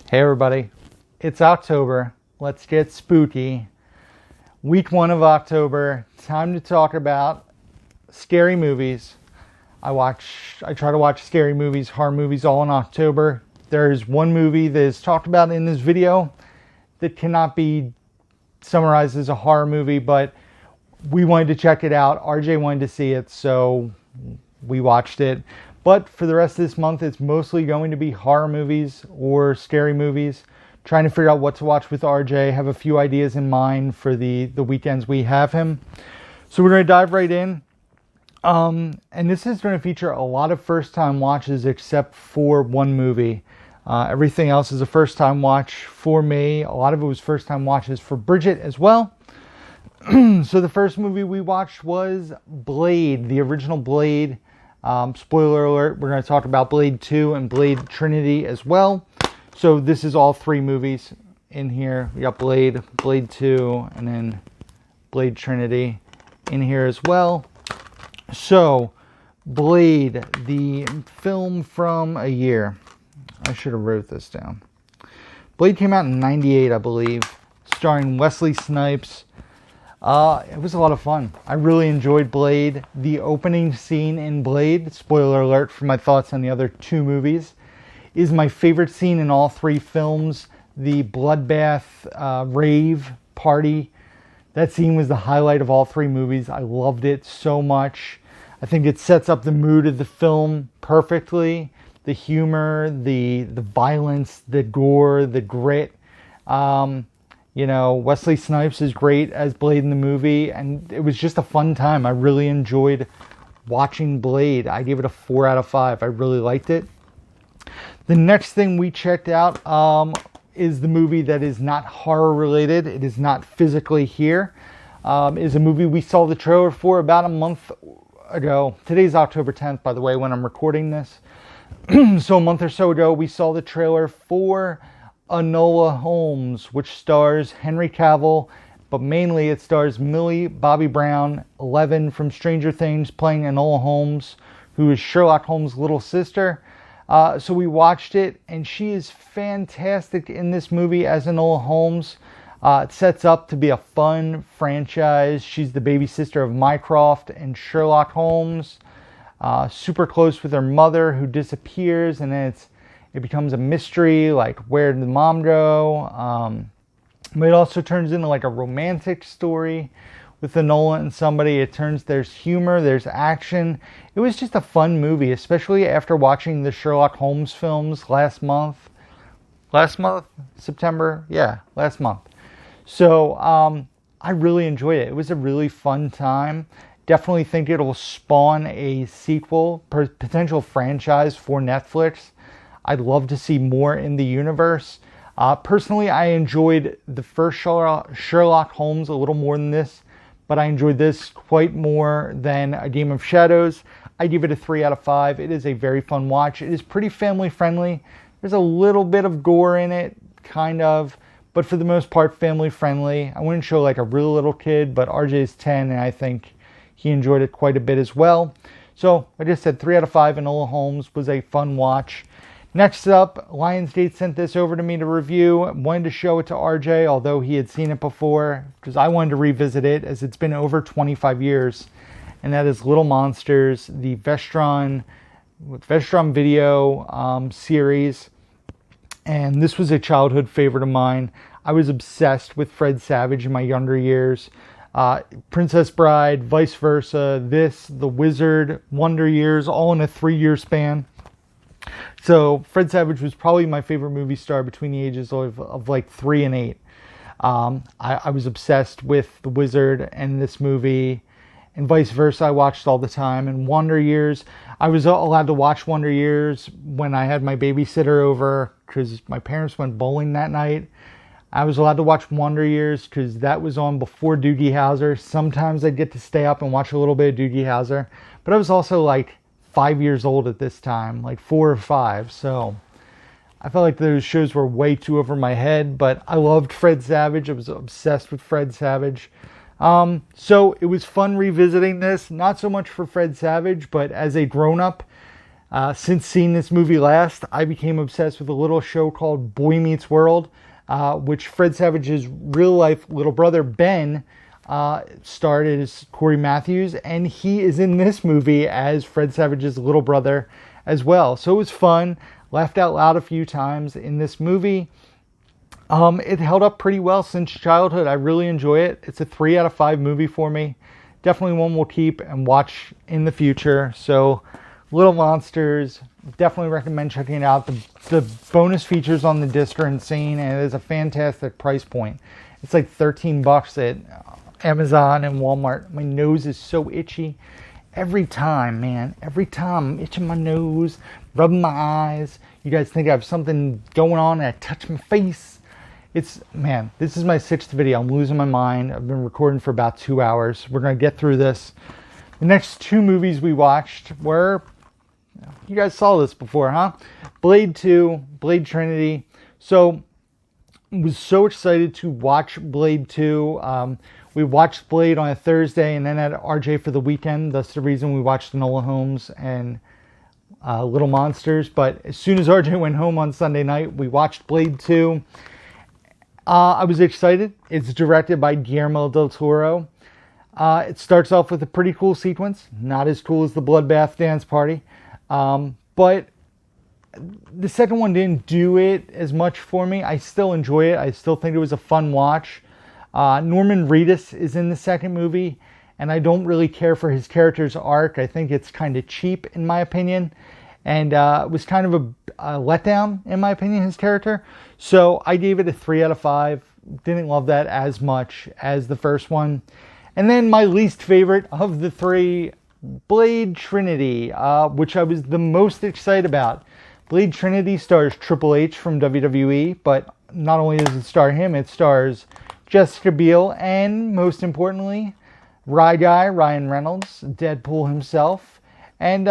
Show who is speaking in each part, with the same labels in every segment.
Speaker 1: Hey everybody, it's October. Let's get spooky. Week 1 of October. Time to talk about scary movies. I try to watch scary movies, horror movies all in October. There's one movie that is talked about in this video that cannot be summarized as a horror movie, but we wanted to check it out. RJ wanted to see it, so we watched it. But for the rest of this month, it's mostly going to be horror movies or scary movies. Trying to figure out what to watch with RJ. Have a few ideas in mind for the weekends we have him. So we're going to dive right in. And this is going to feature a lot of first-time watches except for one movie. Everything else is a first-time watch for me. A lot of it was first-time watches for Bridget as well. So the first movie we watched was Blade, the original Blade. Spoiler alert, we're going to talk about Blade 2 and Blade Trinity as well. So this is all 3 movies in here. We got Blade, Blade 2, and then Blade Trinity in here as well. So, Blade, the film from a year. I should have wrote this down. Blade came out in 98, I believe, starring Wesley Snipes. It was a lot of fun. I really enjoyed Blade. The opening scene in Blade, spoiler alert for my thoughts on the other 2 movies, is my favorite scene in all 3 films. The bloodbath rave party. That scene was the highlight of all 3 movies. I loved it so much. I think it sets up the mood of the film perfectly. The humor, the violence, the gore, the grit. Wesley Snipes is great as Blade in the movie, and it was just a fun time. I really enjoyed watching Blade. I gave it a 4 out of 5. I really liked it. The next thing we checked out is the movie that is not horror related. It is not physically here. It is a movie we saw the trailer for about a month ago. Today's October 10th, by the way, when I'm recording this. So a month or so ago, we saw the trailer for Enola Holmes, which stars Henry Cavill, but mainly it stars Millie Bobby Brown, 11 from Stranger Things, playing Enola Holmes, who is Sherlock Holmes' little sister. So we watched it, and she is fantastic in this movie as Enola Holmes. It sets up to be a fun franchise. She's the baby sister of Mycroft and Sherlock Holmes. Super close with her mother, who disappears, and then it becomes a mystery, like where did the mom go? But it also turns into like a romantic story with Enola and somebody. There's humor, there's action. It was just a fun movie, especially after watching the Sherlock Holmes films last month. September? Yeah, last month. So I really enjoyed it. It was a really fun time. Definitely think it'll spawn a sequel, potential franchise for Netflix. I'd love to see more in the universe. Personally, I enjoyed the first Sherlock Holmes a little more than this, but I enjoyed this quite more than A Game of Shadows. I give it a 3 out of 5. It is a very fun watch. It is pretty family friendly. There's a little bit of gore in it, kind of, but for the most part, family friendly. I wouldn't show like a real little kid, but RJ's 10, and I think he enjoyed it quite a bit as well. So I just said 3 out of 5. Enola Holmes was a fun watch. Next up, Lionsgate sent this over to me to review. Wanted to show it to RJ, although he had seen it before, because I wanted to revisit it as it's been over 25 years. And that is Little Monsters, the Vestron Video series. And this was a childhood favorite of mine. I was obsessed with Fred Savage in my younger years. Princess Bride, vice versa, The Wizard, Wonder Years, all in a 3-year span. So Fred Savage was probably my favorite movie star between the ages of like 3 and 8. I was obsessed with The Wizard and this movie, and vice versa. I watched all the time. And Wonder Years, I was allowed to watch Wonder Years when I had my babysitter over because my parents went bowling that night. I was allowed to watch Wonder Years because that was on before Doogie Howser. Sometimes I'd get to stay up and watch a little bit of Doogie Howser, but I was also like 5 years old at this time, like 4 or 5. So I felt like those shows were way too over my head, but I loved Fred Savage. I was obsessed with Fred Savage. So it was fun revisiting this, not so much for Fred Savage, but as a grown-up, Since seeing this movie last, I became obsessed with a little show called Boy Meets World, which Fred Savage's real-life little brother, Ben, starred as Corey Matthews, and he is in this movie as Fred Savage's little brother as well. So it was fun. Laughed out loud a few times in this movie. It held up pretty well since childhood. I really enjoy it. It's a 3 out of 5 movie for me. Definitely one we'll keep and watch in the future. So, Little Monsters, definitely recommend checking it out. The bonus features on the disc are insane, and it is a fantastic price point. It's like $13 at Amazon and Walmart. My nose is so itchy. Every time, man. Every time I'm itching my nose, rubbing my eyes. You guys think I have something going on and I touch my face. Man, this is my 6th video. I'm losing my mind. I've been recording for about 2 hours. We're going to get through this. The next 2 movies we watched were, you guys saw this before, huh? Blade 2, Blade Trinity. So, I was so excited to watch Blade 2. We watched Blade on a Thursday and then at RJ for the weekend. That's the reason we watched Enola Holmes and Little Monsters. But as soon as RJ went home on Sunday night, we watched Blade 2. I was excited. It's directed by Guillermo del Toro. It starts off with a pretty cool sequence. Not as cool as the Bloodbath Dance Party. But the second one didn't do it as much for me. I still enjoy it. I still think it was a fun watch. Norman Reedus is in the second movie, and I don't really care for his character's arc. I think it's kind of cheap, in my opinion, and it was kind of a letdown, in my opinion, his character. So I gave it a 3 out of 5. Didn't love that as much as the first one. And then my least favorite of the 3, Blade Trinity, which I was the most excited about. Blade Trinity stars Triple H from WWE, but not only does it star him, it stars Jessica Biel, and most importantly, Ryan Reynolds, Deadpool himself. And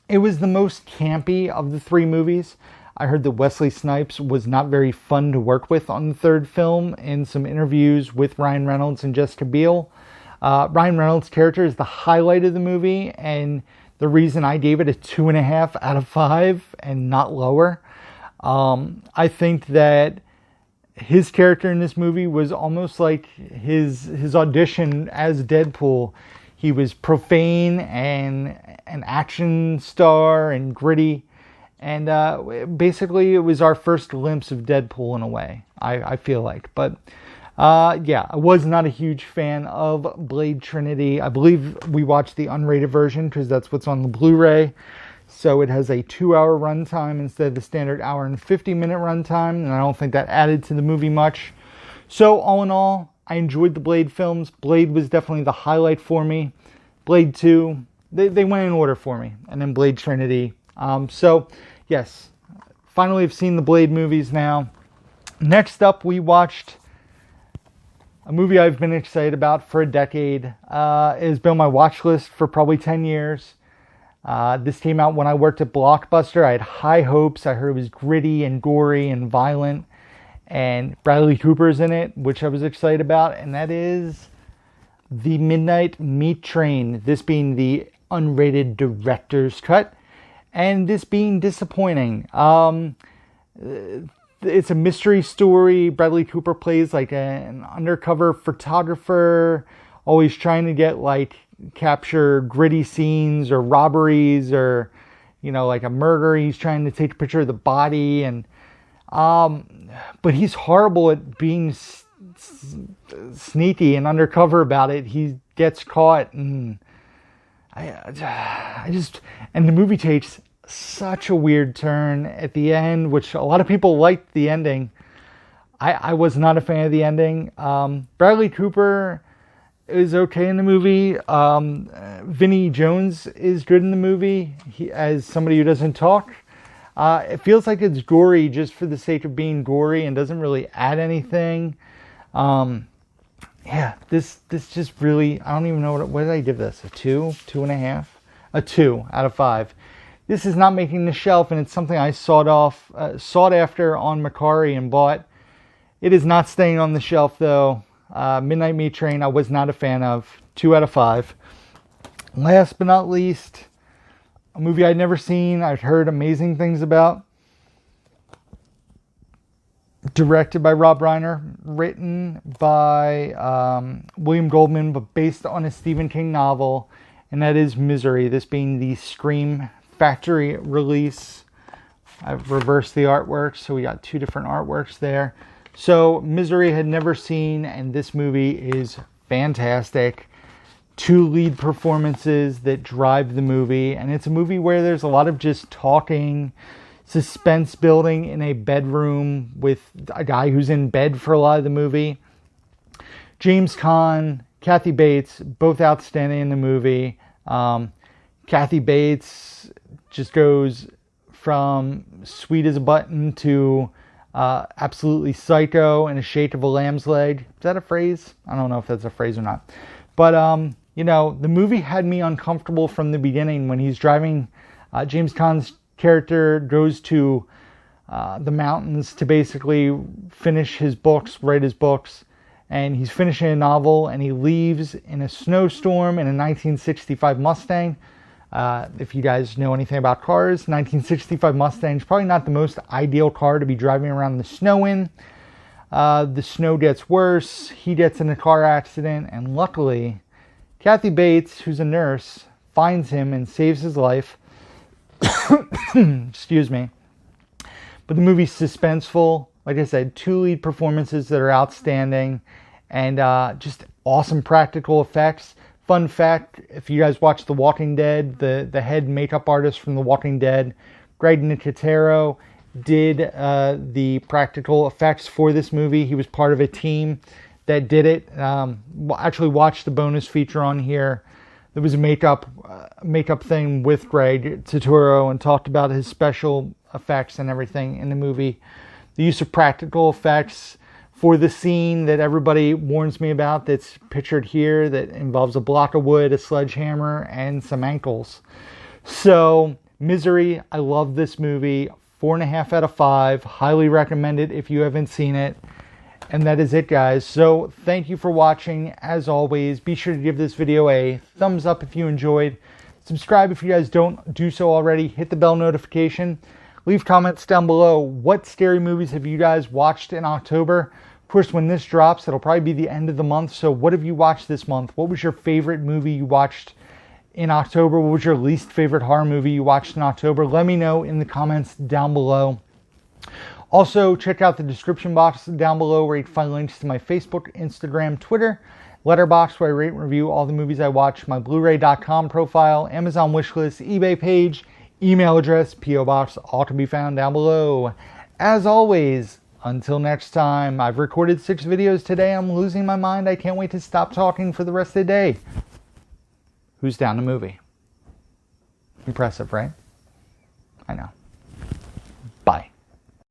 Speaker 1: it was the most campy of the 3 movies. I heard that Wesley Snipes was not very fun to work with on the third film in some interviews with Ryan Reynolds and Jessica Biel. Ryan Reynolds' character is the highlight of the movie, and the reason I gave it a 2.5 out of 5 and not lower. I think that his character in this movie was almost like his audition as Deadpool. He was profane and an action star and gritty. And basically it was our first glimpse of Deadpool in a way, I feel like. But yeah, I was not a huge fan of Blade Trinity. I believe we watched the unrated version because that's what's on the Blu-ray. So it has a 2-hour runtime instead of the standard hour and 50-minute runtime, and I don't think that added to the movie much. So all in all, I enjoyed the Blade films. Blade was definitely the highlight for me. Blade 2, they went in order for me, and then Blade Trinity. So yes, finally I've seen the Blade movies now. Next up, we watched a movie I've been excited about for a decade. It has been on my watch list for probably 10 years. This came out when I worked at Blockbuster. I had high hopes. I heard it was gritty and gory and violent. And Bradley Cooper's in it, which I was excited about. And that is The Midnight Meat Train. This being the unrated director's cut. And this being disappointing. It's a mystery story. Bradley Cooper plays like an undercover photographer, always trying to get capture gritty scenes or robberies or, like a murder. He's trying to take a picture of the body, and but he's horrible at being sneaky and undercover about it. He gets caught, and and the movie takes such a weird turn at the end, which a lot of people liked the ending. I was not a fan of the ending. Bradley Cooper is okay in the movie. Vinnie Jones is good in the movie as somebody who doesn't talk. It feels like it's gory just for the sake of being gory and doesn't really add anything. Yeah, this just really, I don't even know what did I give this? A 2? 2.5? A 2 out of 5. This is not making the shelf, and it's something I sought after on Macari and bought. It is not staying on the shelf though. Midnight Meat Train, I was not a fan of. 2 out of 5. Last but not least, a movie I'd never seen. I'd heard amazing things about. Directed by Rob Reiner, written by William Goldman, but based on a Stephen King novel, and that is Misery, this being the Scream Factory release. I've reversed the artwork, so we got two different artworks there. So Misery had never seen, and this movie is fantastic. Two lead performances that drive the movie, and it's a movie where there's a lot of just talking, suspense building in a bedroom with a guy who's in bed for a lot of the movie. James Caan, Kathy Bates, both outstanding in the movie. Kathy Bates just goes from sweet as a button to absolutely psycho in a shake of a lamb's leg. Is that a phrase? I don't know if that's a phrase or not. But, you know, the movie had me uncomfortable from the beginning when he's driving. James Caan's character goes to the mountains to basically finish his books, write his books. And he's finishing a novel, and he leaves in a snowstorm in a 1965 Mustang. If you guys know anything about cars, 1965 Mustang is probably not the most ideal car to be driving around the snow in. The snow gets worse. He gets in a car accident, and luckily, Kathy Bates, who's a nurse, finds him and saves his life. Excuse me. But the movie's suspenseful. Like I said, two lead performances that are outstanding, and just awesome practical effects. Fun fact, if you guys watch The Walking Dead, the head makeup artist from The Walking Dead, Greg Nicotero, did the practical effects for this movie. He was part of a team that did it. Actually watched the bonus feature on here. There was a makeup thing with Greg Nicotero and talked about his special effects and everything in the movie. The use of practical effects for the scene that everybody warns me about that's pictured here that involves a block of wood, a sledgehammer, and some ankles. So, Misery, I love this movie. 4.5 out of 5. Highly recommend it if you haven't seen it. And that is it, guys. So, thank you for watching. As always, be sure to give this video a thumbs up if you enjoyed. Subscribe if you guys don't do so already. Hit the bell notification. Leave comments down below. What scary movies have you guys watched in October? Of course, when this drops, it'll probably be the end of the month. So what have you watched this month? What was your favorite movie you watched in October? What was your least favorite horror movie you watched in October? Let me know in the comments down below. Also, check out the description box down below where you can find links to my Facebook, Instagram, Twitter, Letterboxd where I rate and review all the movies I watch, my Blu-ray.com profile, Amazon wishlist, eBay page, email address, P.O. Box, all can be found down below. As always, until next time, I've recorded 6 videos today. I'm losing my mind. I can't wait to stop talking for the rest of the day. Who's down the movie? Impressive, right? I know.